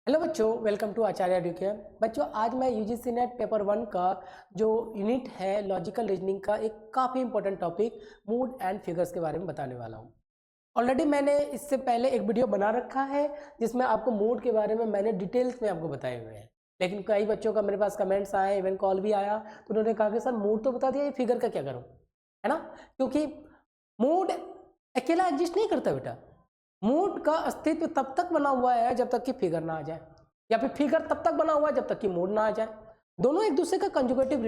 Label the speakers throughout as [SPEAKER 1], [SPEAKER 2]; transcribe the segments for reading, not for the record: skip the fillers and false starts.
[SPEAKER 1] Hello बच्चों, welcome to Acharya Educare. बच्चों, आज मैं यूजीसी नेट पेपर 1 का जो यूनिट है लॉजिकल रीजनिंग का एक काफ़ी important topic mood and figures के बारे में बताने वाला हूँ। ऑलरेडी मैंने इससे पहले एक वीडियो बना रखा है जिसमें आपको मूड के बारे में मैंने डिटेल्स में आपको बताए हुए हैं, लेकिन कई बच्चों का मेरे पास कमेंट्स आए, इवन कॉल भी आया, तो उन्होंने कहा कि सर मूड तो बता दिया, ये फिगर का क्या करूँ, है ना। क्योंकि मूड अकेला एग्जिस्ट नहीं करता बेटा। मूड का अस्तित्व तब तक बना हुआ है जब तक कि फिगर ना आ जाए, या फिर फिगर तब तक बना हुआ है जब तक कि मूड ना आ जाए। दोनों एक दूसरे का कंजुगेटिव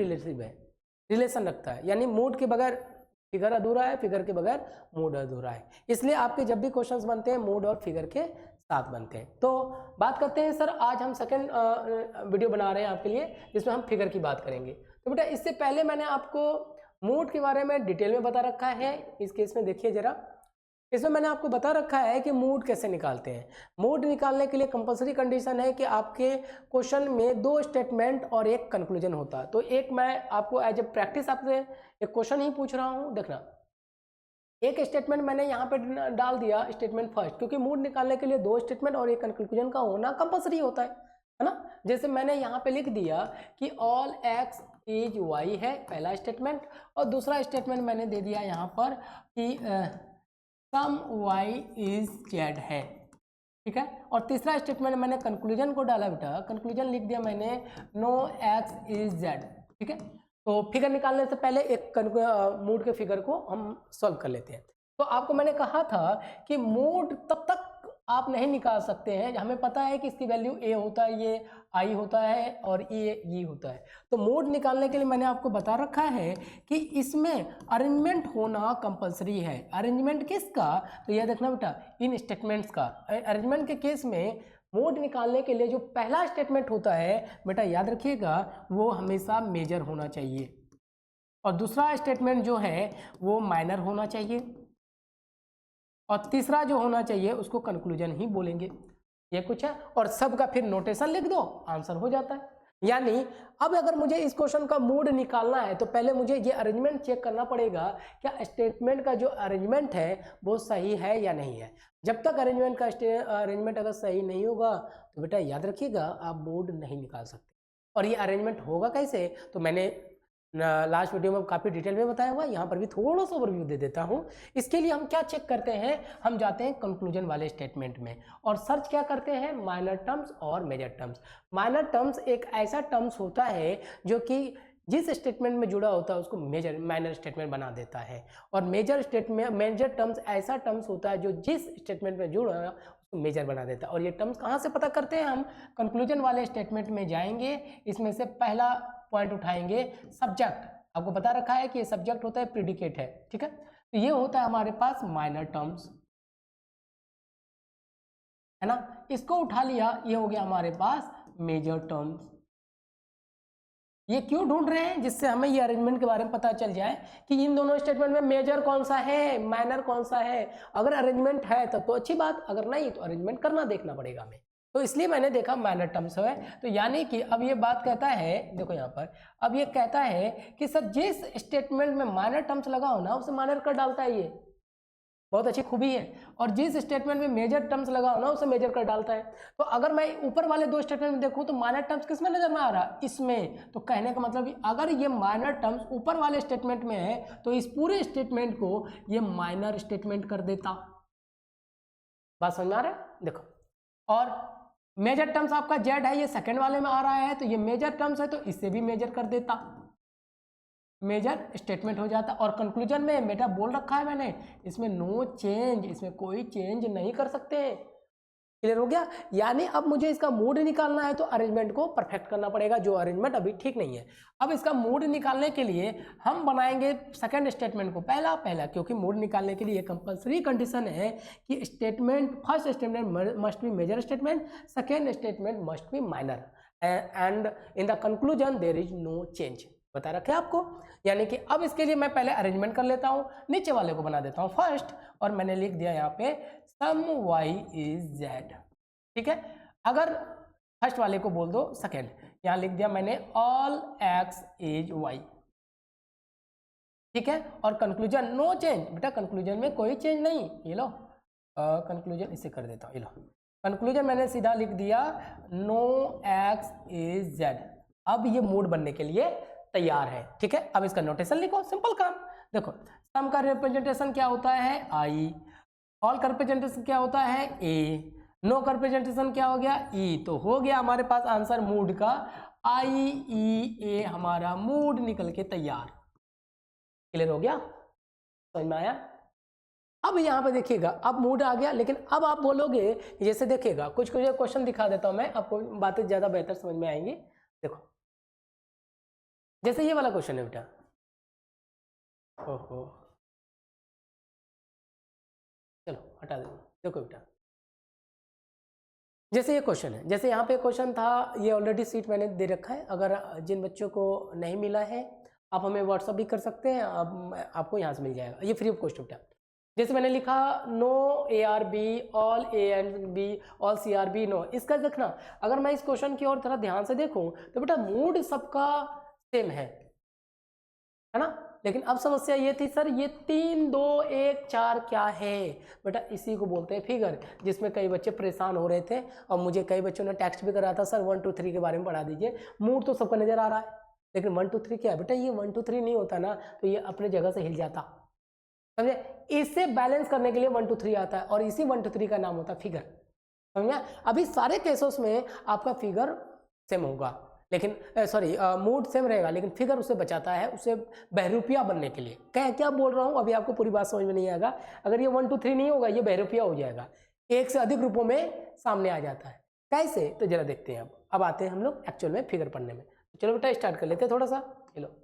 [SPEAKER 1] रिलेशन रखता है, यानी मूड के बगैर फिगर अधूरा है, फिगर के बगैर मूड अधूरा है। इसलिए आपके जब भी क्वेश्चंस बनते हैं मूड और फिगर के साथ बनते हैं। तो बात करते हैं सर, आज हम सेकंड वीडियो बना रहे हैं आपके लिए जिसमें हम फिगर की बात करेंगे। तो बेटा इससे पहले मैंने आपको मूड के बारे में डिटेल में बता रखा है। इस केस में देखिए जरा, इसमें मैंने आपको बता रखा है कि मूड कैसे निकालते हैं। मूड निकालने के लिए कंपलसरी कंडीशन है कि आपके क्वेश्चन में 2 स्टेटमेंट और एक कंक्लूजन होता है। तो एक मैं आपको एज ए प्रैक्टिस आपसे एक क्वेश्चन ही पूछ रहा हूँ, देखना। एक स्टेटमेंट मैंने यहाँ पे डाल दिया, स्टेटमेंट फर्स्ट, क्योंकि मूड निकालने के लिए 2 स्टेटमेंट और एक कंक्लूजन का होना कंपलसरी होता है ना। जैसे मैंने यहाँ पे लिख दिया कि ऑल एक्स इज वाई है पहला स्टेटमेंट, और दूसरा स्टेटमेंट मैंने दे दिया यहाँ पर कि सम y इज जेड है, ठीक है। और तीसरा स्टेटमेंट मैंने कंक्लूजन को डाला बेटा, कंक्लूजन लिख दिया मैंने नो x इज जेड, ठीक है। तो फिगर निकालने से पहले एक मूड के फिगर को हम सॉल्व कर लेते हैं। तो आपको मैंने कहा था कि मूड तब तक आप नहीं निकाल सकते हैं, हमें पता है कि इसकी वैल्यू a होता है, ये i होता है और ये होता है। तो मूड निकालने के लिए मैंने आपको बता रखा है कि इसमें अरेंजमेंट होना कंपलसरी है। अरेंजमेंट किसका? तो यह देखना बेटा, इन स्टेटमेंट्स का। अरेंजमेंट के केस में मूड निकालने के लिए जो पहला स्टेटमेंट होता है बेटा, याद रखिएगा, वो हमेशा मेजर होना चाहिए, और दूसरा स्टेटमेंट जो है वो माइनर होना चाहिए, और तीसरा जो होना चाहिए उसको कंक्लूजन ही बोलेंगे। ये कुछ है, और सबका फिर नोटेशन लिख दो, आंसर हो जाता है। यानी अब अगर मुझे इस क्वेश्चन का मूड निकालना है तो पहले मुझे ये अरेंजमेंट चेक करना पड़ेगा, क्या स्टेटमेंट का जो अरेंजमेंट है वो सही है या नहीं है। जब तक अरेंजमेंट अगर सही नहीं होगा तो बेटा याद रखिएगा, आप मूड नहीं निकाल सकते। और ये अरेंजमेंट होगा कैसे, तो मैंने लास्ट वीडियो में काफ़ी डिटेल में बताया हुआ, यहाँ पर भी थोड़ा सा ओवरव्यू दे देता हूँ। इसके लिए हम क्या चेक करते हैं, हम जाते हैं कंक्लूजन वाले स्टेटमेंट में और सर्च क्या करते हैं, माइनर टर्म्स और मेजर टर्म्स। माइनर टर्म्स एक ऐसा टर्म्स होता है जो कि जिस स्टेटमेंट में जुड़ा होता है उसको माइनर स्टेटमेंट बना देता है, और मेजर टर्म्स ऐसा टर्म्स होता है जो जिस स्टेटमेंट में जुड़ा है उसको मेजर बना देता है। और ये टर्म्स कहाँ से पता करते हैं, हम कंक्लूजन वाले स्टेटमेंट में जाएंगे, इसमें से पहला पॉइंट उठाएंगे, सब्जेक्ट। आपको बता रखा है कि ये सब्जेक्ट होता है, प्रीडिकेट है, ठीक है। तो ये होता है हमारे पास माइनर टर्म्स, है ना। इसको उठा लिया, ये हो गया हमारे पास मेजर टर्म्स। ये क्यों ढूंढ रहे हैं, जिससे हमें ये अरेंजमेंट के बारे में पता चल जाए कि इन दोनों स्टेटमेंट में मेजर कौन सा है, माइनर कौन सा है। अगर अरेंजमेंट है तब तो अच्छी बात, अगर नहीं तो अरेंजमेंट करना देखना पड़ेगा हमें। तो इसलिए मैंने देखा माइनर टर्म्स है। तो यानी कि अब ये बात कहता है, देखो यहाँ पर, अब ये कहता है कि सर जिस स्टेटमेंट में माइनर टर्म्स लगा हो ना उसे माइनर कर डालता है, ये बहुत अच्छी खूबी है। और जिस स्टेटमेंट में मेजर टर्म्स लगा हो ना उसे मेजर कर डालता है। तो अगर मैं ऊपर वाले 2 स्टेटमेंट में देखूं तो माइनर टर्म्स किसमें नजर में आ रहा, इसमें। तो कहने का मतलब अगर ये माइनर टर्म्स ऊपर वाले स्टेटमेंट में है तो इस पूरे स्टेटमेंट को ये माइनर स्टेटमेंट कर देता। बात समझ में आ रहा है, देखो। और मेजर टर्म्स आपका जेड है, ये सेकंड वाले में आ रहा है, तो ये मेजर टर्म्स है तो इससे भी मेजर कर देता, मेजर स्टेटमेंट हो जाता। और कंक्लूजन में बेटा बोल रखा है मैंने, इसमें नो चेंज, इसमें कोई चेंज नहीं कर सकते। क्लियर हो गया। यानी अब मुझे इसका मूड निकालना है तो अरेंजमेंट को परफेक्ट करना पड़ेगा, जो अरेंजमेंट अभी ठीक नहीं है। अब इसका मूड निकालने के लिए हम बनाएंगे सेकंड स्टेटमेंट को पहला, क्योंकि मूड निकालने के लिए कंपलसरी कंडीशन है कि statement, first statement must be major statement, second statement must be minor, and in the conclusion there is no change. बता रखे आपको। यानी कि अब इसके लिए मैं पहले अरेंजमेंट कर लेता हूं, नीचे वाले को बना देता हूं फर्स्ट, और मैंने लिख दिया यहाँ पे सम y इज z, ठीक है। अगर फर्स्ट वाले को बोल दो सेकेंड, यहां लिख दिया मैंने ऑल x इज y, ठीक है। और कंक्लूजन नो चेंज, बेटा कंक्लूजन में कोई चेंज नहीं, ये लो कंक्लूजन इसे कर देता हूँ, ये लो कंक्लूजन मैंने सीधा लिख दिया नो एक्स इज जेड। अब ये मूड बनने के लिए तैयार है, ठीक है। अब इसका नोटेशन लिखो, सिंपल काम। देखो सम का रिप्रेजेंटेशन क्या होता है आई, ऑल का रिप्रेजेंटेशन क्या होता है ए, नो का रिप्रेजेंटेशन क्या हो गया ई। तो हो गया हमारे पास आंसर मूड का आई ई ए, हमारा मूड निकल के तैयार। क्लियर हो गया, समझ में आया। अब यहाँ पे देखिएगा, अब मूड आ गया, लेकिन अब आप बोलोगे जैसे देखिएगा कुछ कुछ क्वेश्चन दिखा देता हूं मैं आपको, बातें ज्यादा बेहतर समझ में आएंगी। देखो जैसे ये वाला क्वेश्चन है बेटा, ओहो चलो हटा दो। देखो बेटा जैसे ये क्वेश्चन है, जैसे यहाँ पे क्वेश्चन था, ये ऑलरेडी सीट मैंने दे रखा है। अगर जिन बच्चों को नहीं मिला है आप हमें व्हाट्सअप भी कर सकते हैं, आपको यहाँ से मिल जाएगा, ये फ्री ऑफ कॉस्ट बेटा। जैसे मैंने लिखा no A are B, all A and B, all C are B no. इसका देखना, अगर मैं इस क्वेश्चन की ओर थोड़ा ध्यान से देखूं तो बेटा मूड सबका सेम है ना। लेकिन अब समस्या ये थी सर ये 3 2 1 4 क्या है बेटा, इसी को बोलते हैं फिगर, जिसमें कई बच्चे परेशान हो रहे थे और मुझे कई बच्चों ने टेक्स्ट भी करा था सर 1 2 3 के बारे में पढ़ा दीजिए। मूड तो सबका नजर आ रहा है, लेकिन 1 2 3 क्या है बेटा, ये 1 2 3 नहीं होता ना तो ये अपने जगह से हिल जाता, समझे। इसे बैलेंस करने के लिए 1 2 3 आता है और इसी 1 2 3 का नाम होता है फिगर, समझे। अभी सारे केसेस में आपका फिगर सेम होगा, लेकिन सॉरी मूड सेम रहेगा, लेकिन फिगर उसे बचाता है, उसे बहरूपिया बनने के लिए। क्या बोल रहा हूँ अभी आपको पूरी बात समझ में नहीं आएगा। अगर ये 1 2 3 नहीं होगा ये बहरूपिया हो जाएगा, एक से अधिक रूपों में सामने आ जाता है। कैसे, तो जरा देखते हैं। अब आते हैं हम लोग एक्चुअल में फिगर पढ़ने में। चलो बेटा स्टार्ट कर लेते हैं थोड़ा सा। चलो,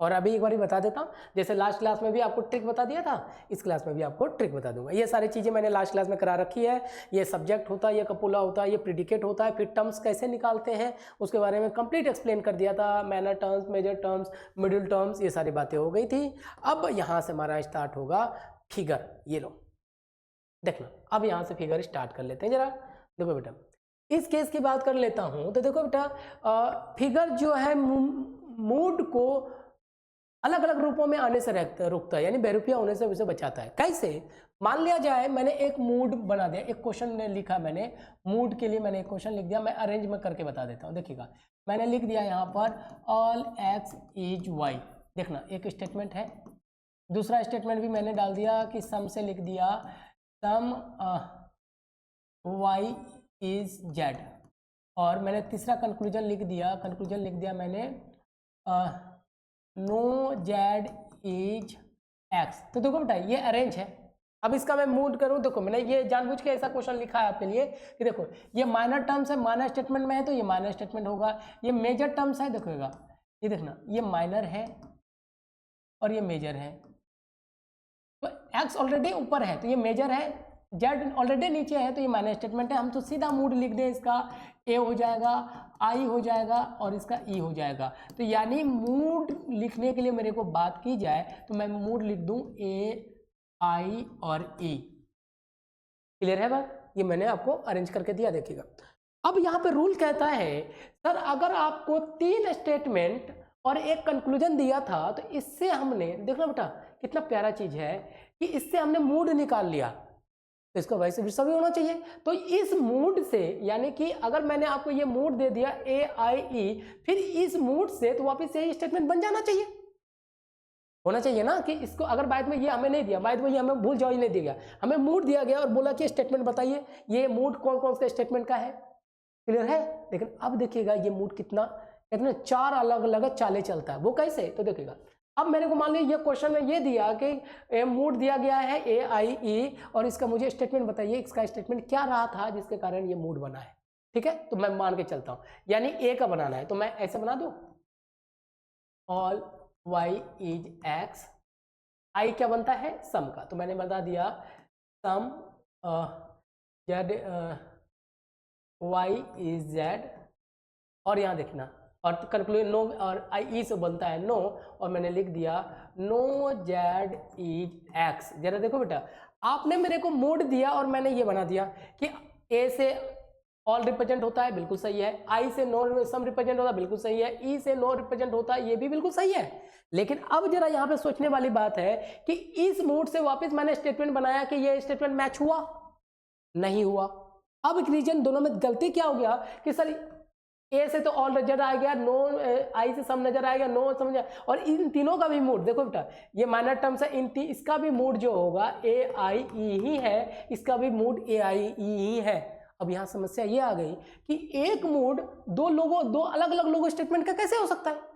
[SPEAKER 1] और अभी एक बार बता देता हूँ, जैसे लास्ट क्लास में भी आपको ट्रिक बता दिया था, इस क्लास में भी आपको ट्रिक बता दूंगा। ये सारी चीज़ें मैंने लास्ट क्लास में करा रखी है। ये सब्जेक्ट होता है, ये कपूला होता है, ये प्रिडिकेट होता है, फिर टर्म्स कैसे निकालते हैं उसके बारे में कंप्लीट एक्सप्लेन कर दिया था। Minor terms, major terms, middle terms, ये सारी बातें हो गई थी। अब यहाँ से हमारा स्टार्ट होगा फिगर। ये लो देखना, अब यहाँ से फिगर स्टार्ट कर लेते हैं जरा। देखो बेटा इस केस की बात कर लेता हूँ तो देखो बेटा फिगर जो है मूड को अलग अलग रूपों में आने से रुकता है, यानी बहरूपिया होने से उसे बचाता है। कैसे, मान लिया जाए मैंने एक मूड बना दिया, एक क्वेश्चन ने लिखा मैंने मूड के लिए, मैंने एक क्वेश्चन लिख दिया। मैं अरेंज में करके बता देता हूँ। देखिएगा मैंने लिख दिया यहाँ पर ऑल एक्स इज वाई। देखना एक स्टेटमेंट है, दूसरा स्टेटमेंट भी मैंने डाल दिया कि सम से लिख दिया सम वाई इज जेड, और मैंने तीसरा कंक्लूजन लिख दिया मैंने नो जेड इज एक्स। तो देखो बेटा ये अरेंज है। अब इसका मैं मूड करूं, देखो मैंने ये जानबूझ के ऐसा क्वेश्चन लिखा है आपके लिए कि देखो ये माइनर टर्म्स है, माइनर स्टेटमेंट में है तो ये माइनर स्टेटमेंट होगा। ये मेजर टर्म्स है, देखोगा ये देखना ये माइनर है और ये मेजर है। तो एक्स ऑलरेडी ऊपर है तो ये मेजर है, जेड ऑलरेडी नीचे है तो ये माइनर स्टेटमेंट है। हम तो सीधा मूड लिख दें, इसका ए हो जाएगा, आई हो जाएगा और इसका ई हो जाएगा। तो यानी मूड लिखने के लिए मेरे को बात की जाए तो मैं मूड लिख दूं ए आई और ई। क्लियर है बात, ये मैंने आपको अरेंज करके दिया, देखिएगा। अब यहाँ पे रूल कहता है सर अगर आपको 3 स्टेटमेंट और एक कंक्लूजन दिया था तो इससे हमने, देखना बेटा कितना प्यारा चीज है कि इससे हमने मूड निकाल लिया, तो इसका वैसे भी सभी होना चाहिए। तो इस मूड से, यानी कि अगर मैंने आपको ये मूड दे दिया ए आई ई, फिर इस मूड से तो वापस यही स्टेटमेंट बन जाना चाहिए, होना चाहिए ना। कि इसको अगर बाद में ये हमें नहीं दिया, बाद में ये हमें भूल जाओ ही नहीं दिया गया, हमें मूड दिया गया और बोला कि स्टेटमेंट बताइए ये मूड कौन कौन से स्टेटमेंट का है। क्लियर है। लेकिन अब देखिएगा ये मूड कितना, कहते 4 अलग अलग चालें चलता है। वो कैसे, तो देखिएगा अब मेरे को मान लीजिए ये क्वेश्चन में ये दिया कि मूड दिया गया है ए आई ई और इसका मुझे स्टेटमेंट बताइए, इसका स्टेटमेंट क्या रहा था जिसके कारण ये मूड बना है। ठीक है, तो मैं मान के चलता हूं, यानी ए का बनाना है तो मैं ऐसे बना दूं ऑल वाई इज एक्स, आई क्या बनता है सम का, तो मैंने बता दिया सम जेड वाई इज जेड, और यहाँ देखना और कंक्लूजन नो और आई ई से बनता है नो, और मैंने लिख दिया नो जेड इज एक्स। जरा देखो बेटा आपने मेरे को मूड दिया और मैंने ये बना दिया कि ए से ऑल रिप्रेजेंट होता है, बिल्कुल सही है। आई से नो सम रिप्रेजेंट होता है, बिल्कुल सही है। ई से नो रिप्रेजेंट होता है, ये भी बिल्कुल सही है। लेकिन अब जरा यहाँ पे सोचने वाली बात है कि इस मूड से वापस मैंने स्टेटमेंट बनाया कि ये स्टेटमेंट मैच हुआ, नहीं हुआ। अब एक रीजन दोनों में गलती क्या हो गया कि सर ए से तो ऑल नजर आ गया, नो आई से सम नजर आएगा, नो समझ, और इन तीनों का भी मूड देखो बेटा, ये माइनर टर्म्स है, इसका भी मूड जो होगा ए आई ई ही है, इसका भी मूड ए आई ई ही है। अब यहाँ समस्या ये आ गई कि एक मूड दो अलग अलग लोगों स्टेटमेंट का कैसे हो सकता है?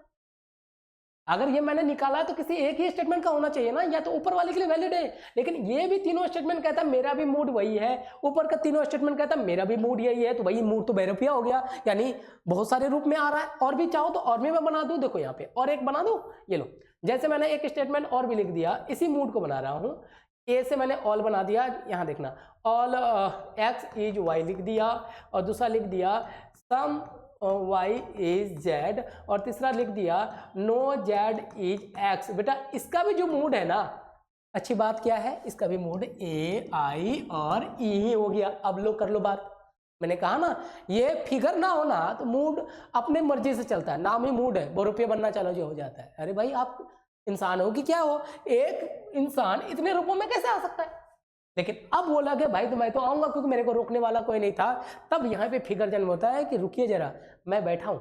[SPEAKER 1] अगर ये मैंने निकाला है तो किसी एक ही स्टेटमेंट का होना चाहिए ना, या तो ऊपर वाले के लिए वैलिड है, लेकिन ये भी तीनों स्टेटमेंट कहता है मेरा भी मूड वही है, ऊपर का तीनों स्टेटमेंट कहता है मेरा भी मूड यही है, तो वही मूड तो बहुरूपिया हो गया, यानी बहुत सारे रूप में आ रहा है। और भी चाहो तो और भी मैं बना दूं, देखो यहाँ पे और एक बना दूं, ये लो, जैसे मैंने एक स्टेटमेंट और भी लिख दिया, इसी मूड को बना रहा हूँ। ए से मैंने ऑल बना दिया, यहाँ देखना, ऑल एक्स इज वाई लिख दिया, और दूसरा लिख दिया सम y इज z, और तीसरा लिख दिया नो z इज x। बेटा इसका भी जो मूड है ना, अच्छी बात क्या है, इसका भी मूड a i और e ही हो गया। अब लो कर लो बात, मैंने कहा ना ये फिगर ना होना तो मूड अपने मर्जी से चलता है, नाम ही मूड है, बहुरूपिया बनना चलो जो हो जाता है। अरे भाई आप इंसान हो कि क्या हो, एक इंसान इतने रूपों में कैसे आ सकता है? लेकिन अब बोला कि भाई तो मैं तो आऊंगा क्योंकि मेरे को रोकने वाला कोई नहीं था। तब यहाँ पे फिगर जन्म होता है कि रुकिए जरा, मैं बैठा हूं।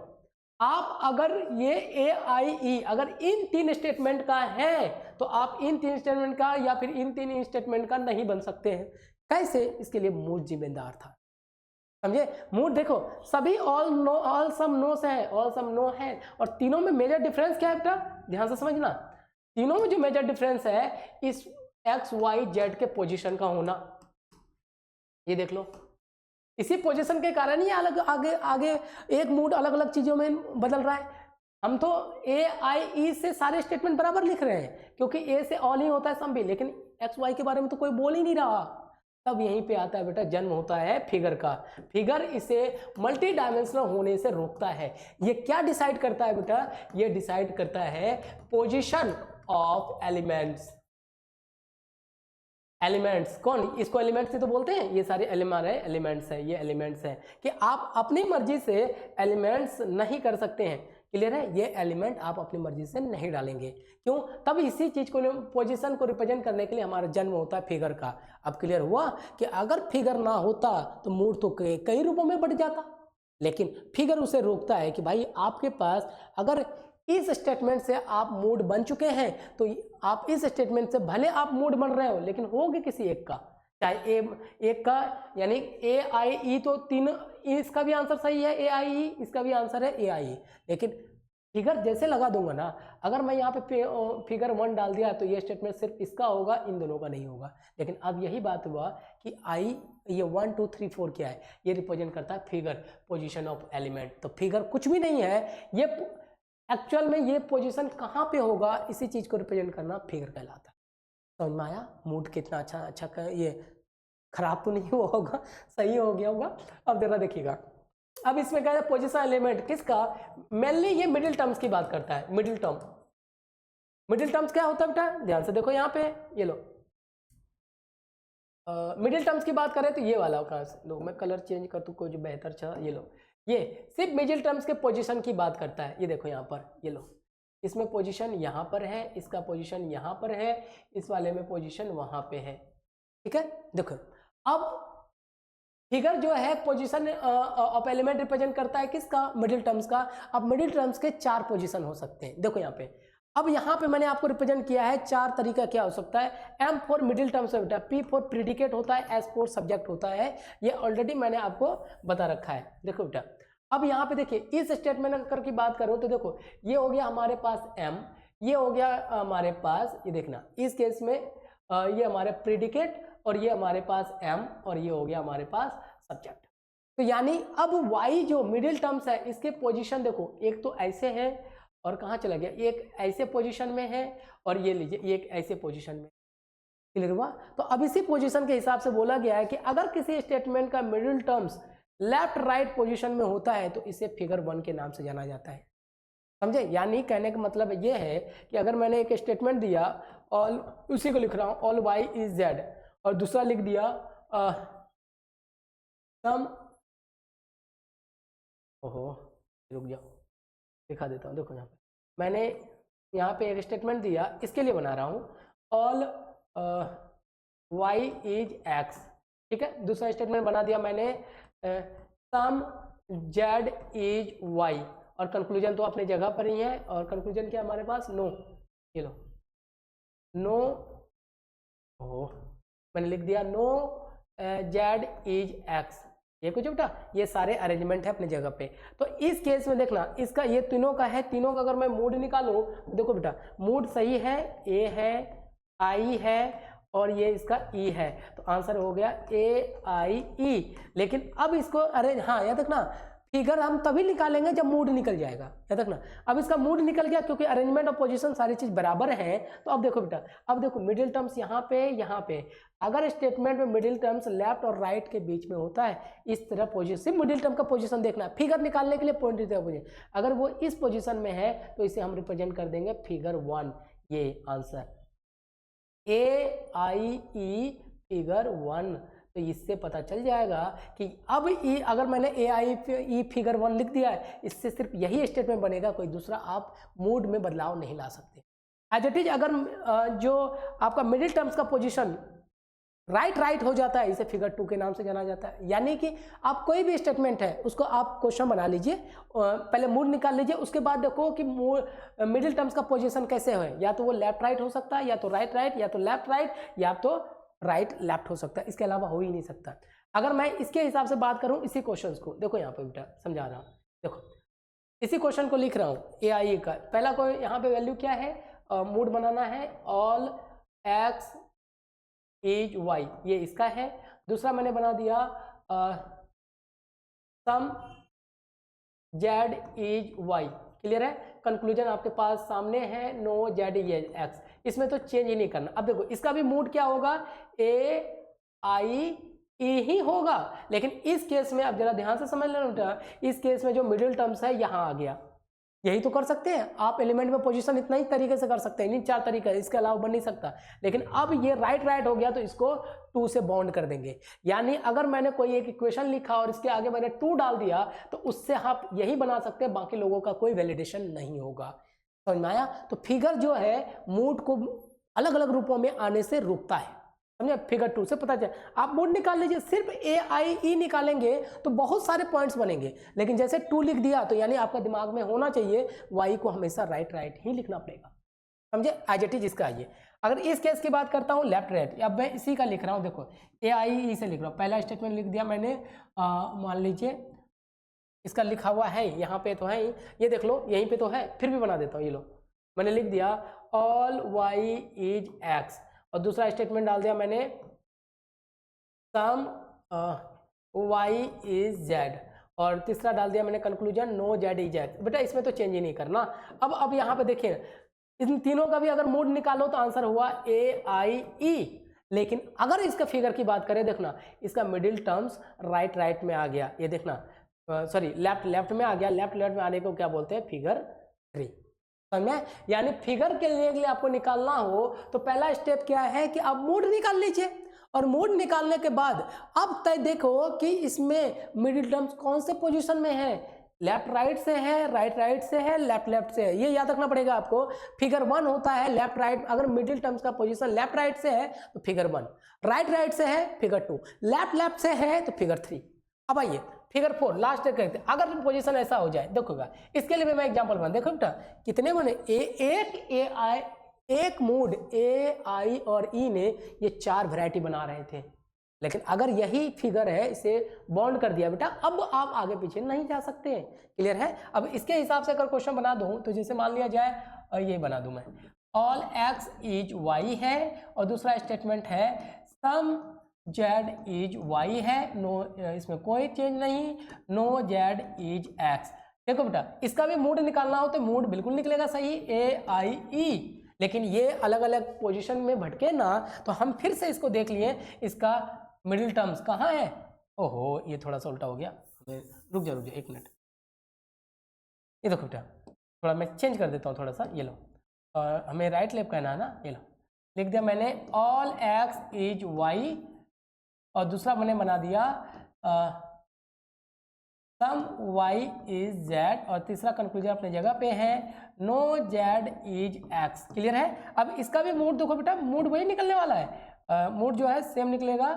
[SPEAKER 1] आप अगर ये ए आई ई अगर इन तीन स्टेटमेंट का है तो आप इन तीन स्टेटमेंट का या फिर इन तीन स्टेटमेंट का नहीं बन सकते हैं। कैसे? इसके लिए मूड जिम्मेदार था, समझे? मूड देखो सभी ऑल सम नो से है, ऑल सम नो है, और तीनों में मेजर डिफरेंस क्या है बेटा, ध्यान से समझना। तीनों में जो मेजर डिफरेंस है इस एक्स वाई जेड के पोजीशन का होना, ये देख लो। इसी पोजीशन के कारण ही अलग आगे आगे एक मूड अलग अलग चीजों में बदल रहा है। हम तो ए आई ई से सारे स्टेटमेंट बराबर लिख रहे हैं क्योंकि ए से ऑल ही होता है सम भी, लेकिन एक्स वाई के बारे में तो कोई बोल ही नहीं रहा। तब यहीं पे आता है बेटा जन्म होता है फिगर का। फिगर इसे मल्टी डायमेंशनल होने से रोकता है। ये क्या डिसाइड करता है बेटा? ये डिसाइड करता है पोजीशन ऑफ एलिमेंट्स। एलिमेंट्स कौन? इसको एलिमेंट्स ही तो बोलते हैं, ये सारे एलिमेंट्स है, ये एलिमेंट्स हैं कि आप अपनी मर्जी से एलिमेंट्स नहीं कर सकते हैं। क्लियर है? ये एलिमेंट आप अपनी मर्जी से नहीं डालेंगे। क्यों? तब इसी चीज को पोजीशन को रिप्रेजेंट करने के लिए हमारा जन्म होता है फिगर का। अब क्लियर हुआ कि अगर फिगर ना होता तो मूड तो कई रूपों में बढ़ जाता, लेकिन फिगर उसे रोकता है कि भाई आपके पास अगर इस स्टेटमेंट से आप मूड बन चुके हैं तो आप इस स्टेटमेंट से भले आप मूड बन रहे हो लेकिन होगे किसी एक का, चाहे एक का, यानी ए आई ई तो तीन, इसका भी आंसर सही है ए आई ई, इसका भी आंसर है ए आई ई, लेकिन फिगर जैसे लगा दूंगा ना, अगर मैं यहाँ पे फिगर 1 डाल दिया तो ये स्टेटमेंट सिर्फ इसका होगा, इन दोनों का नहीं होगा। लेकिन अब यही बात हुआ कि आई ये 1 2 3 4 क्या है, ये रिप्रेजेंट करता है फिगर, पोजिशन ऑफ एलिमेंट। तो फिगर कुछ भी नहीं है, ये एक्चुअल में ये पोजीशन कहाँ पे होगा, इसी चीज को रिप्रेजेंट करना फिगर कहलाता है। समझ में आया? मूड कितना अच्छा ये खराब तो नहीं हुआ होगा, सही हो गया होगा। अब जरा देखिएगा, अब इसमें क्या है पोजीशन एलिमेंट किसका, मेनली ये मिडिल टर्म्स की बात करता है। मिडिल टर्म्स क्या होता है बेटा? ध्यान से देखो यहाँ पे, ये लो मिडिल टर्म्स की बात करें तो ये वाला कहाँ से लो, मैं कलर चेंज कर दूँ कुछ बेहतर अच्छा, ये लो, ये सिर्फ मिडिल टर्म्स के पोजीशन की बात करता है। ये देखो यहाँ पर, ये लो, इसमें पोजीशन यहाँ पर है, इसका पोजीशन यहाँ पर है, इस वाले में पोजीशन वहाँ पे है। ठीक है? देखो अब फिगर जो है पोजीशन ऑफ एलिमेंट रिप्रेजेंट करता है किसका? मिडिल टर्म्स का। अब मिडिल टर्म्स के 4 पोजीशन हो सकते हैं, देखो यहाँ पे। अब यहाँ पे मैंने आपको रिप्रेजेंट किया है 4 तरीका क्या हो सकता है। M फॉर मिडिल टर्म्स है बेटा, P फॉर प्रीडिकेट होता है, S फॉर सब्जेक्ट होता है। ये ऑलरेडी मैंने आपको बता रखा है। देखो बेटा, अब यहाँ पे देखिए इस स्टेटमेंट अगर की बात करूँ तो देखो ये हो गया हमारे पास M, ये हो गया हमारे पास, ये देखना इस केस में ये हमारे प्रीडिकेट और ये हमारे पास M और ये हो गया हमारे पास सब्जेक्ट। तो यानी अब Y जो मिडिल टर्म्स है इसके पोजीशन देखो, एक तो ऐसे है और कहाँ चला गया, एक ऐसे पोजीशन में है और ये लीजिए एक ऐसे पोजीशन में। क्लियर हुआ? तो अब इसी पोजीशन के हिसाब से बोला गया है कि अगर किसी स्टेटमेंट का middle terms left right position में होता है तो इसे फिगर 1 के नाम से जाना जाता है। समझे? यानी कहने का मतलब ये है कि अगर मैंने एक स्टेटमेंट दिया और उसी को लिख रहा हूँ ऑल y इज z, और दूसरा लिख दिया सम ओहो, रुक जाओ, दिखा देता हूँ। देखो यहाँ पे मैंने यहाँ पे एक स्टेटमेंट दिया, इसके लिए बना रहा हूँ ऑल y इज x, ठीक है। दूसरा स्टेटमेंट बना दिया मैंने सम z इज y, और कंक्लूजन तो अपनी जगह पर ही है। और कंक्लूजन क्या हमारे पास, नो, ये लो, नो, ओह मैंने लिख दिया नो z इज x। ये कुछ बेटा, ये सारे अरेंजमेंट है अपनी जगह पे। तो इस केस में देखना, इसका ये तीनों का है, तीनों का अगर मैं मूड निकालूं तो देखो बेटा, मूड सही है, ए है, आई है, और ये इसका ई है, तो आंसर हो गया ए आई ई। लेकिन अब इसको अरेंज, हाँ याद रखना, फिगर हम तभी निकालेंगे जब मूड निकल जाएगा, याद रखना। अब इसका मूड निकल गया क्योंकि अरेंजमेंट और पोजीशन सारी चीज बराबर है। तो अब देखो बेटा, अब देखो मिडिल टर्म्स यहाँ पे, अगर स्टेटमेंट में मिडिल टर्म्स लेफ्ट और राइट के बीच में होता है, इस तरह पोजीशन, मिडिल टर्म का पोजीशन देखना, फिगर निकालने के लिए पॉइंट पोजीशन, अगर वो इस पोजीशन में है तो इसे हम रिप्रेजेंट कर देंगे फिगर 1। ये answer A I E figure 1। तो इससे पता चल जाएगा कि अब ई, अगर मैंने ए आई ई फिगर 1 लिख दिया है, इससे सिर्फ यही स्टेटमेंट बनेगा, कोई दूसरा आप मूड में बदलाव नहीं ला सकते। एज इट इज, अगर जो आपका मिडिल टर्म्स का पोजीशन राइट हो जाता है, इसे फिगर 2 के नाम से जाना जाता है। यानी कि आप कोई भी स्टेटमेंट है उसको आप क्वेश्चन बना लीजिए, पहले मूड निकाल लीजिए, उसके बाद देखो कि मिडिल टर्म्स का पोजीशन कैसे है, या तो वो लेफ्ट राइट हो सकता है, या तो राइट राइट, या तो लेफ्ट राइट, या तो राइट लेफ्ट हो सकता है, इसके अलावा हो ही नहीं सकता। अगर मैं इसके हिसाब से बात करूं इसी क्वेश्चन को, देखो यहाँ पे बेटा समझा रहा हूँ, देखो इसी क्वेश्चन को लिख रहा हूँ ए आई का। पहला कोई यहाँ पे वैल्यू क्या है, मूड बनाना है, ऑल एक्स इज वाई, ये इसका है। दूसरा मैंने बना दिया सम जेड इज वाई, क्लियर है। कंक्लूजन आपके पास सामने है, नो जेड इज एक्स, इसमें तो चेंज ही नहीं करना। अब देखो इसका भी मूड क्या होगा, ए आई ई ही होगा, लेकिन इस केस में अब जरा ध्यान से समझ लेना, इस केस में जो मिडिल टर्म्स है यहाँ आ गया, यही तो कर सकते हैं आप। एलिमेंट में पोजीशन इतना ही तरीके से कर सकते हैं, इन 4 तरीके, इसके अलावा बन नहीं सकता। लेकिन अब ये राइट हो गया तो इसको 2 से बाउंड कर देंगे। यानी अगर मैंने कोई एक इक्वेशन लिखा और इसके आगे मैंने 2 डाल दिया तो उससे आप यही बना सकते हैं, बाकी लोगों का कोई वैलिडेशन नहीं होगा। समझ में आया। तो फिगर जो है मूड को अलग अलग रूपों में आने से रोकता है, समझे। फिगर 2 से पता चले, आप मूड निकाल लीजिए, सिर्फ ए आई ई निकालेंगे तो बहुत सारे पॉइंट्स बनेंगे, लेकिन जैसे 2 लिख दिया तो यानी आपका दिमाग में होना चाहिए वाई को हमेशा राइट ही लिखना पड़ेगा, समझे। एज इट इज इसका आइए, अगर इस केस की बात करता हूँ लेफ्ट राइट, अब मैं इसी का लिख रहा हूँ, देखो ए आई ई से लिख रहा हूँ। पहला स्टेटमेंट लिख दिया मैंने, मान लीजिए इसका लिखा हुआ है, यहाँ पे तो है ही, ये देख लो यहीं पे तो है, फिर भी बना देता हूँ, ये लो मैंने लिख दिया ऑल वाई इज एक्स, और दूसरा स्टेटमेंट डाल दिया मैंने सम वाई इज जेड, और तीसरा डाल दिया मैंने conclusion no Z is X. बेटा इसमें तो चेंज ही नहीं करना। अब यहाँ पे देखिए, इन तीनों का भी अगर मूड निकालो तो आंसर हुआ ए आई ई। लेकिन अगर इसका फिगर की बात करें, देखना इसका मिडिल टर्म्स राइट में आ गया, ये देखना, सॉरी लेफ्ट में आ गया, लेफ्ट में आने को क्या बोलते हैं, फिगर 3, समझे। यानी फिगर के लिए आपको निकालना हो तो पहला स्टेप क्या है कि आप मूड निकाल लीजिए, और मूड निकालने के बाद अब तय देखो कि इसमें मिडिल टर्म्स कौन से पोजीशन में है, लेफ्ट राइट से है, राइट से है, लेफ्ट से है, ये याद रखना पड़ेगा आपको। फिगर 1 होता है लेफ्ट राइट, अगर मिडिल टर्म्स का पोजीशन लेफ्ट राइट से है तो फिगर 1, राइट से है फिगर 2, लेफ्ट से है तो फिगर 3। अब आइए फिगर 4 लास्ट करते हैं। अगर पोजीशन ऐसा हो जाए, देखोगा इसके लिए भी मैं एग्जांपल बना, देखो बेटा कितने बने, एक मूड ए आई और ई ने ये 4 वैरायटी बना रहे थे। लेकिन अगर यही फिगर है, इसे बॉन्ड कर दिया बेटा, अब आप आगे पीछे नहीं जा सकते, क्लियर है। अब इसके हिसाब से अगर क्वेश्चन बना दूं तो जैसे मान लिया जाए, ये बना दूं मैं, ऑल एक्स इज वाई है, और दूसरा स्टेटमेंट है सम जेड इज वाई है, नो इसमें कोई चेंज नहीं, नो जेड इज एक्स। देखो बेटा इसका भी मूड निकालना हो तो मूड बिल्कुल निकलेगा सही, ए आई ई, लेकिन ये अलग अलग पोजीशन में भटके ना, तो हम फिर से इसको देख लिए, इसका मिडिल टर्म्स कहाँ है, ओहो ये थोड़ा सा उल्टा हो गया, रुक जा 1 मिनट, ये देखो बेटा थोड़ा मैं चेंज कर देता हूँ थोड़ा सा, ये लो, और हमें राइट लेफ्ट कहना है ना, ये लो लिख दिया मैंने ऑल एक्स इज वाई, और दूसरा मैंने बना दिया सम y इज z, और तीसरा कंक्लूजन अपने जगह पे है, no z is x। Clear है। अब इसका भी मूड देखो बेटा, मूड वही निकलने वाला है, मूड जो है सेम निकलेगा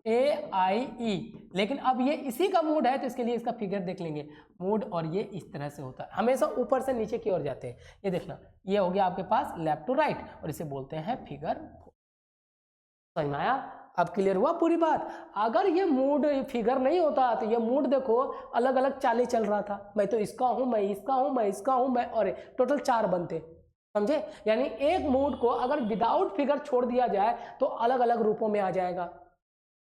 [SPEAKER 1] AIE, लेकिन अब ये इसी का मूड है तो इसके लिए इसका फिगर देख लेंगे। मूड और ये इस तरह से होता है, हमेशा ऊपर से नीचे की ओर जाते हैं। ये देखना, ये हो गया आपके पास लेफ्ट टू राइट, और इसे बोलते हैं फिगर। समझ में आया? अब क्लियर हुआ पूरी बात। अगर ये मूड फिगर नहीं होता तो ये मूड देखो अलग अलग चालें चल रहा था, मैं तो इसका हूं, मैं इसका हूं, मैं इसका हूं, मैं, और टोटल 4 बनते। समझे? यानी एक मूड को अगर विदाउट फिगर छोड़ दिया जाए तो अलग अलग रूपों में आ जाएगा।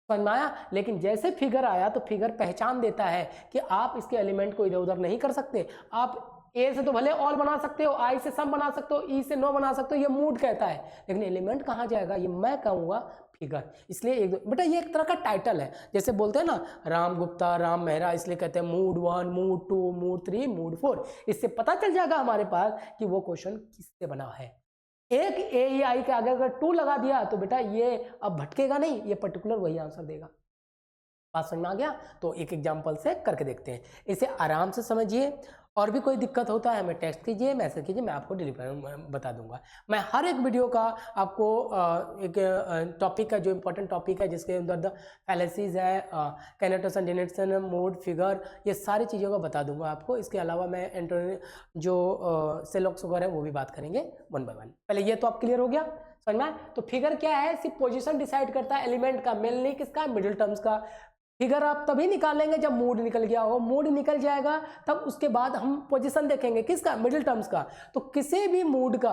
[SPEAKER 1] समझ में आया? लेकिन जैसे फिगर आया तो फिगर पहचान देता है कि आप इसके एलिमेंट को इधर उधर नहीं कर सकते। आप ए से तो भले ऑल बना सकते हो, आई से सम बना सकते हो, ई से नो बना सकते हो, ये मूड कहता है, लेकिन एलिमेंट कहाँ जाएगा? ये मैं कहूँगा फिगर। इसलिए एक बेटा ये एक तरह का टाइटल है, जैसे बोलते हैं ना राम गुप्ता, राम मेहरा, इसलिए कहते हैं मूड 1, मूड 2, मूड 3, मूड 4। इससे पता चल जाएगा हमारे पास कि वो क्वेश्चन किससे बना है। एक AEI के आगे अगर 2 लगा दिया तो बेटा ये अब भटकेगा नहीं, ये पर्टिकुलर वही आंसर देगा। बात समझ में आ गया? तो एक एग्जांपल से करके देखते हैं, इसे आराम से समझिए। और भी कोई दिक्कत होता है हमें टेक्स्ट कीजिए, मैसेज कीजिए, मैं आपको बता दूंगा। मैं हर एक वीडियो का आपको एक टॉपिक का जो इम्पोर्टेंट टॉपिक है जिसके अंदर फैलेसीज है, कैनेटोसन, डिनेटोसन, मूड, फिगर, ये सारी चीज़ों का बता दूंगा आपको। इसके अलावा मैं जो सेलॉक्स वगैरह है वो भी बात करेंगे 1 by 1। पहले ये तो आप क्लियर हो गया, समझ में? तो फिगर क्या है? सिर्फ पोजीशन डिसाइड करता है एलिमेंट का, मेनली किसका? मिडिल टर्म्स का। फिगर आप तभी निकालेंगे जब मूड निकल गया हो, मूड निकल जाएगा तब उसके बाद हम पोजीशन देखेंगे किसका? मिडिल टर्म्स का। तो किसी भी मूड का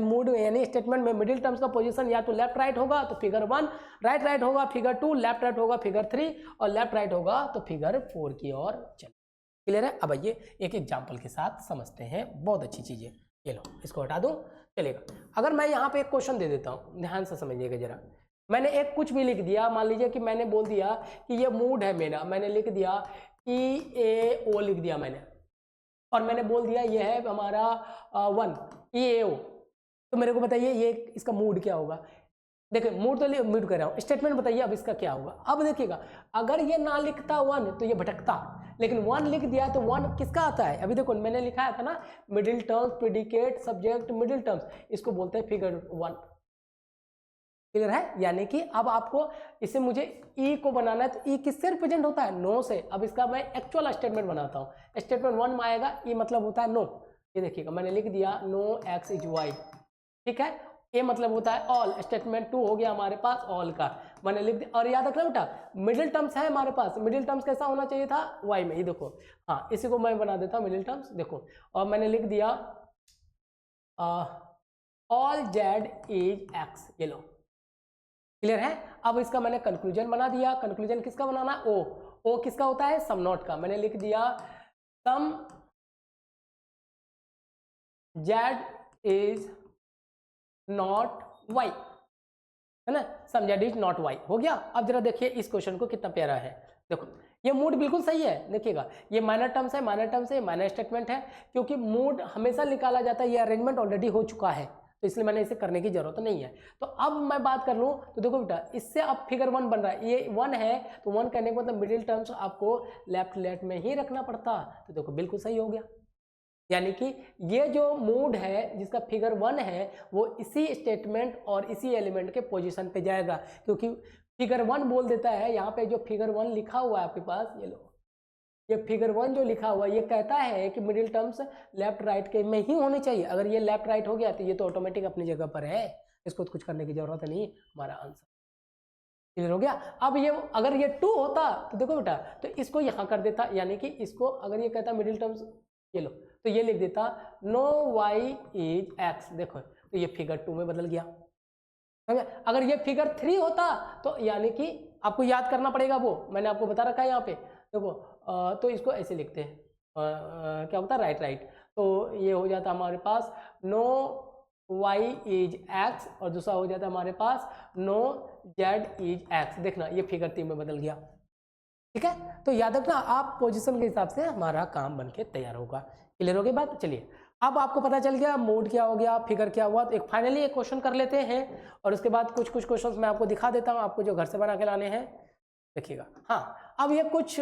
[SPEAKER 1] मूड यानी स्टेटमेंट में मिडिल टर्म्स का पोजीशन या तो लेफ्ट राइट होगा तो फिगर 1, राइट राइट होगा फिगर 2, लेफ्ट राइट होगा फिगर 3, और लेफ्ट राइट होगा तो फिगर 4 की ओर चले। क्लियर है? अब आइए एक एग्जाम्पल के साथ समझते हैं, बहुत अच्छी चीज़ है। ये लो, इसको हटा दूँ, चलेगा। अगर मैं यहाँ पे एक क्वेश्चन दे देता हूँ, ध्यान से समझिएगा जरा। मैंने एक कुछ भी लिख दिया, मान लीजिए कि मैंने बोल दिया कि ये मूड है मेरा, मैंने लिख दिया EAO लिख दिया मैंने, और मैंने बोल दिया ये है हमारा 1 EAO। तो मेरे को बताइए ये इसका मूड क्या होगा? देखिए मूड तो मूड कर रहा हूँ, स्टेटमेंट बताइए अब इसका क्या होगा। अब देखिएगा, अगर ये ना लिखता 1 तो ये भटकता, लेकिन 1 लिख दिया तो 1 किसका आता है? अभी देखो मैंने लिखा था ना, middle terms, predicate, subject, middle terms, इसको बोलते हैं फिगर 1। क्लियर है? यानी कि अब आपको इसे मुझे ई को बनाना है, तो ई किससे रिप्रेजेंट होता है? नो से। अब इसका मैं एक्चुअल स्टेटमेंट बनाता हूँ। स्टेटमेंट 1 में आएगा ई मतलब होता है नो। ये देखिएगा मैंने लिख दिया नो एक्स इज वाई, ठीक है। ए मतलब होता है ऑल, स्टेटमेंट 2 हो गया हमारे पास ऑल का, मैंने लिख दिया। और याद रखना बेटा मिडिल टर्म्स है हमारे पास, मिडिल टर्म्स कैसा होना चाहिए था? वाई में। ये देखो, हाँ इसी को मैं बना देता हूँ मिडिल टर्म्स, देखो। और मैंने लिख दिया ऑल जेड इज एक्स, ये लो। क्लियर है? अब इसका मैंने कंक्लूजन बना दिया। कंक्लूजन किसका बनाना? ओ किसका होता है? सम नॉट का। मैंने लिख दिया सम जेड इज नॉट वाई, है ना, सम जेड इज नॉट वाई, हो गया। अब जरा देखिए इस क्वेश्चन को कितना प्यारा है, देखो ये मूड बिल्कुल सही है। देखिएगा ये माइनर टर्म्स है, माइनर टर्म्स है, माइनर स्टेटमेंट है, क्योंकि मूड हमेशा निकाला जाता है, ये अरेंजमेंट ऑलरेडी हो चुका है, तो इसलिए मैंने इसे करने की जरूरत नहीं है। तो अब मैं बात कर लूँ तो देखो बेटा इससे अब फिगर 1 बन रहा है, ये 1 है तो 1 कहने का मतलब मिडिल टर्म्स आपको लेफ्ट में ही रखना पड़ता, तो देखो बिल्कुल सही हो गया। यानी कि ये जो मूड है जिसका फिगर 1 है वो इसी स्टेटमेंट और इसी एलिमेंट के पोजीशन पे जाएगा, क्योंकि फिगर 1 बोल देता है। यहाँ पे जो फिगर 1 लिखा हुआ है आपके पास, ये लो, ये फिगर 1 जो लिखा हुआ है ये कहता है कि मिडिल टर्म्स लेफ्ट राइट के में ही होने चाहिए। अगर ये लेफ्ट राइट हो गया तो ये तो ऑटोमेटिक अपनी जगह पर है, इसको तो कुछ करने की जरूरत नहीं, हमारा आंसर क्लियर हो गया। अब ये अगर ये 2 होता तो देखो बेटा तो इसको यहाँ कर देता, यानी कि इसको अगर ये कहता मिडिल टर्म्स, ये लो, तो ये लिख देता नो वाई इज एक्स, देखो तो ये फिगर 2 में बदल गया। अगर ये फिगर 3 होता तो यानी कि आपको याद करना पड़ेगा, वो मैंने आपको बता रखा है यहाँ पे, देखो तो इसको ऐसे लिखते हैं, क्या होता है राइट, तो ये हो जाता हमारे पास नो वाई इज एक्स, और दूसरा हो जाता है हमारे पास नो जेड इज एक्स। देखना ये फिगर 3 में बदल गया, ठीक है। तो याद रखना आप पोजीशन के हिसाब से हमारा काम बनके तैयार होगा। क्लियर हो गई बात? चलिए अब आपको पता चल गया मूड क्या हो गया, फिगर क्या हुआ, तो एक फाइनली एक क्वेश्चन कर लेते हैं और उसके बाद कुछ क्वेश्चंस मैं आपको दिखा देता हूं, आपको जो घर से बना के लाने हैं। देखिएगा। हाँ, अब ये कुछ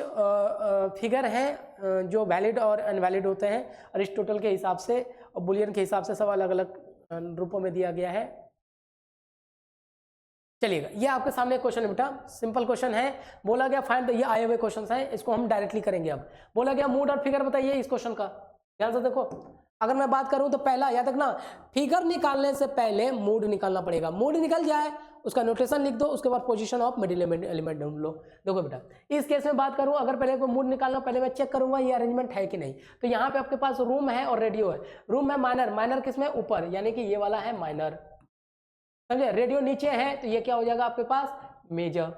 [SPEAKER 1] फिगर हैं जो वैलिड और अनवैलिड होते हैं अरिस्टोटल के हिसाब से और बुलियन के हिसाब से, सब अलग अलग रूपों में दिया गया है। चलिएगा, ये आपके सामने क्वेश्चन है बेटा, सिंपल क्वेश्चन है। बोला गया फाइंड, ये आए हुए क्वेश्चन हैं, इसको हम डायरेक्टली करेंगे। अब बोला गया मूड और फिगर बताइए इस क्वेश्चन का। ध्यान से देखो, अगर मैं बात करूं तो पहला याद रखना, फिगर निकालने से पहले मूड निकालना पड़ेगा। मूड निकल जाए उसका नोटेशन लिख दो, उसके बाद पोजीशन ऑफ मिडिल एलिमेंट ढूंढ लो। देखो बेटा, इस केस में बात करूं, अगर पहले कोई मूड निकालना, पहले मैं चेक करूंगा ये अरेंजमेंट है कि नहीं। तो यहाँ पे आपके पास रूम है और रेडियो है। रूम है माइनर, माइनर किसमें, ऊपर, यानी कि ये वाला है माइनर, समझे। रेडियो नीचे है तो ये क्या हो जाएगा आपके पास, मेजर,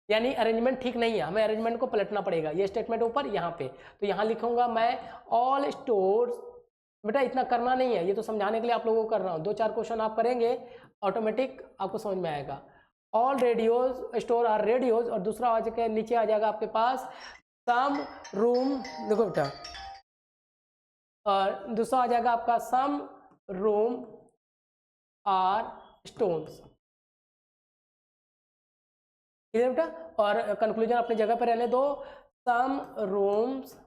[SPEAKER 1] यानी अरेंजमेंट ठीक नहीं है, हमें अरेंजमेंट को पलटना पड़ेगा। ये स्टेटमेंट ऊपर यहाँ पे, तो यहाँ लिखूंगा मैं ऑल स्टोर्स। बेटा इतना करना नहीं है, ये तो समझाने के लिए आप लोगों को कर रहा हूँ। 2-4 क्वेश्चन आप करेंगे ऑटोमेटिक आपको समझ में आएगा। All radios store are radios, और दूसरा आ जाएगा नीचे आ जाएगा आपके पास सम रूम, देखो बेटा, और दूसरा आ जाएगा आपका सम रूम आर स्टोन्स, ठीक है बेटा। और कंक्लूजन अपनी जगह पर रहने दो, सम रूम्स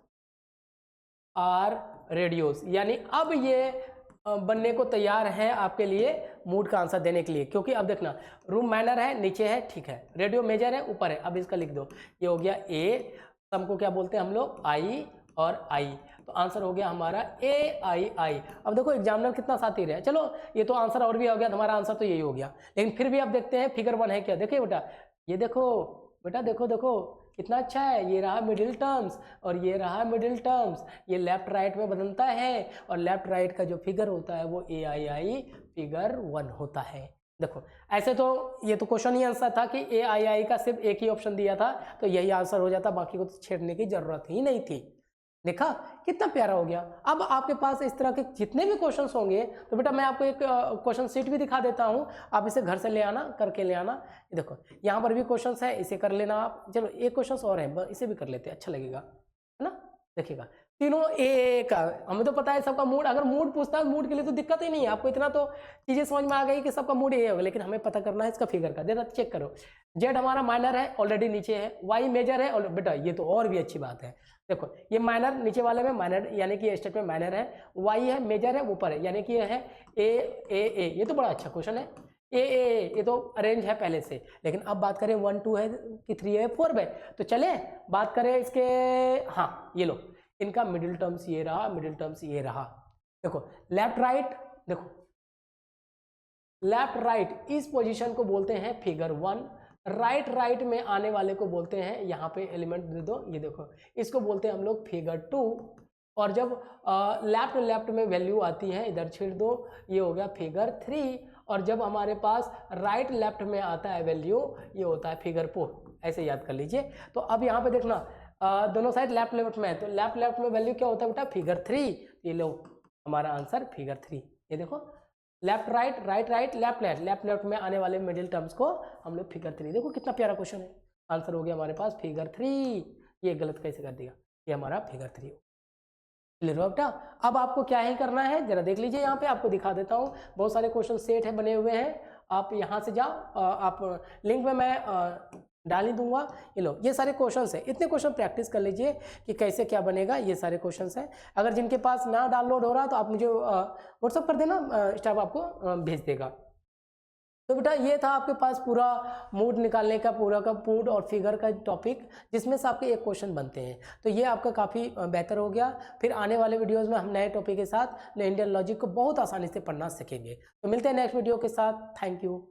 [SPEAKER 1] आर रेडियोस, यानी अब ये बनने को तैयार है आपके लिए मूड का आंसर देने के लिए। क्योंकि अब देखना, रूम माइनर है, नीचे है, ठीक है, रेडियो मेजर है, ऊपर है। अब इसका लिख दो, ये हो गया ए, सम को क्या बोलते हैं हम लोग, आई और आई, तो आंसर हो गया हमारा ए आई आई। अब देखो एग्जामिनर कितना शातिर है, चलो ये तो आंसर और भी हो गया, हमारा आंसर तो यही हो गया। लेकिन फिर भी अब देखते हैं फिगर 1 है क्या। देखिए बेटा, ये देखो बेटा, देखो देखो कितना अच्छा है, ये रहा मिडिल टर्म्स और ये रहा मिडिल टर्म्स, ये लेफ्ट राइट में बदलता है, और लेफ्ट राइट का जो फिगर होता है वो ए आई आई फिगर 1 होता है। देखो ऐसे तो ये तो क्वेश्चन ही आंसर था कि ए आई आई का सिर्फ एक ही ऑप्शन दिया था, तो यही आंसर हो जाता, बाकी को तो छेड़ने की जरूरत ही नहीं थी। देखा कितना प्यारा हो गया। अब आपके पास इस तरह के जितने भी क्वेश्चंस होंगे, तो बेटा मैं आपको एक क्वेश्चन सीट भी दिखा देता हूं, आप इसे घर से ले आना, करके ले आना। ये देखो यहाँ पर भी क्वेश्चंस है, इसे कर लेना आप। चलो एक क्वेश्चंस और है, इसे भी कर लेते हैं, अच्छा लगेगा, है ना। देखिएगा तीनों ए का, हमें तो पता है सबका मूड, अगर मूड पूछता है मूड के लिए तो दिक्कत ही नहीं है, आपको इतना तो चीजें समझ में आ गई कि सबका मूड ए होगा, लेकिन हमें पता करना है इसका फिगर का। देखा चेक करो, जेड हमारा माइनर है, ऑलरेडी नीचे है, वाई मेजर है, और बेटा ये तो और भी अच्छी बात है। देखो ये माइनर नीचे वाले में माइनर, यानी कि स्टेट में माइनर है, वाई है मेजर है, ऊपर है, यानी कि ये है ए ए ए। ये तो बड़ा अच्छा क्वेश्चन है, ए ए, ये तो अरेंज है पहले से। लेकिन अब बात करें 1 2 है कि 3 है 4 है, तो चले बात करें इसके। हाँ ये लो, इनका मिडिल टर्म्स ये रहा, मिडिल टर्म्स ये रहा। देखो लेफ्ट राइट, देखो लेफ्ट राइट इस पोजीशन को बोलते हैं फिगर 1, राइट राइट में आने वाले को बोलते हैं, यहाँ पे एलिमेंट दे दो, ये देखो इसको बोलते हैं हम लोग फिगर 2। और जब लेफ्ट लेफ्ट में वैल्यू आती है, इधर छेड़ दो, ये हो गया फिगर 3। और जब हमारे पास राइट लेफ्ट में आता है वैल्यू, ये होता है फिगर 4। ऐसे याद कर लीजिए। तो अब यहाँ पे देखना दोनों साइड लेफ्ट लेफ्ट में है, तो लेफ्ट लेफ्ट में वैल्यू क्या होता है बेटा, फिगर 3। ये लो हमारा आंसर फिगर 3। ये देखो left right, right right, left left, left left में आने वाले मिडिल टर्म्स को हम लोग फिगर 3। देखो कितना प्यारा क्वेश्चन है, आंसर हो गया हमारे पास फिगर 3। ये गलत कैसे कर दिया, ये हमारा फिगर 3। क्लियर हो बेटा। अब आपको क्या ही करना है जरा देख लीजिए, यहाँ पे आपको दिखा देता हूँ, बहुत सारे क्वेश्चन सेट है बने हुए हैं। आप यहाँ से जाओ, आप लिंक में मैं डाल ही दूंगा। ये लो ये सारे क्वेश्चंस हैं, इतने क्वेश्चन प्रैक्टिस कर लीजिए कि कैसे क्या बनेगा। ये सारे क्वेश्चंस हैं, अगर जिनके पास ना डाउनलोड हो रहा तो आप मुझे व्हाट्सअप कर देना, स्टाफ आपको भेज देगा। तो बेटा ये था आपके पास पूरा मूड निकालने का, पूरा का मूड और फिगर का टॉपिक, जिसमें से आपके एक क्वेश्चन बनते हैं। तो ये आपका काफ़ी बेहतर हो गया। फिर आने वाले वीडियोस में हम नए टॉपिक के साथ इंडियन लॉजिक को बहुत आसानी से पढ़ना सीखेंगे। तो मिलते हैं नेक्स्ट वीडियो के साथ। Thank you.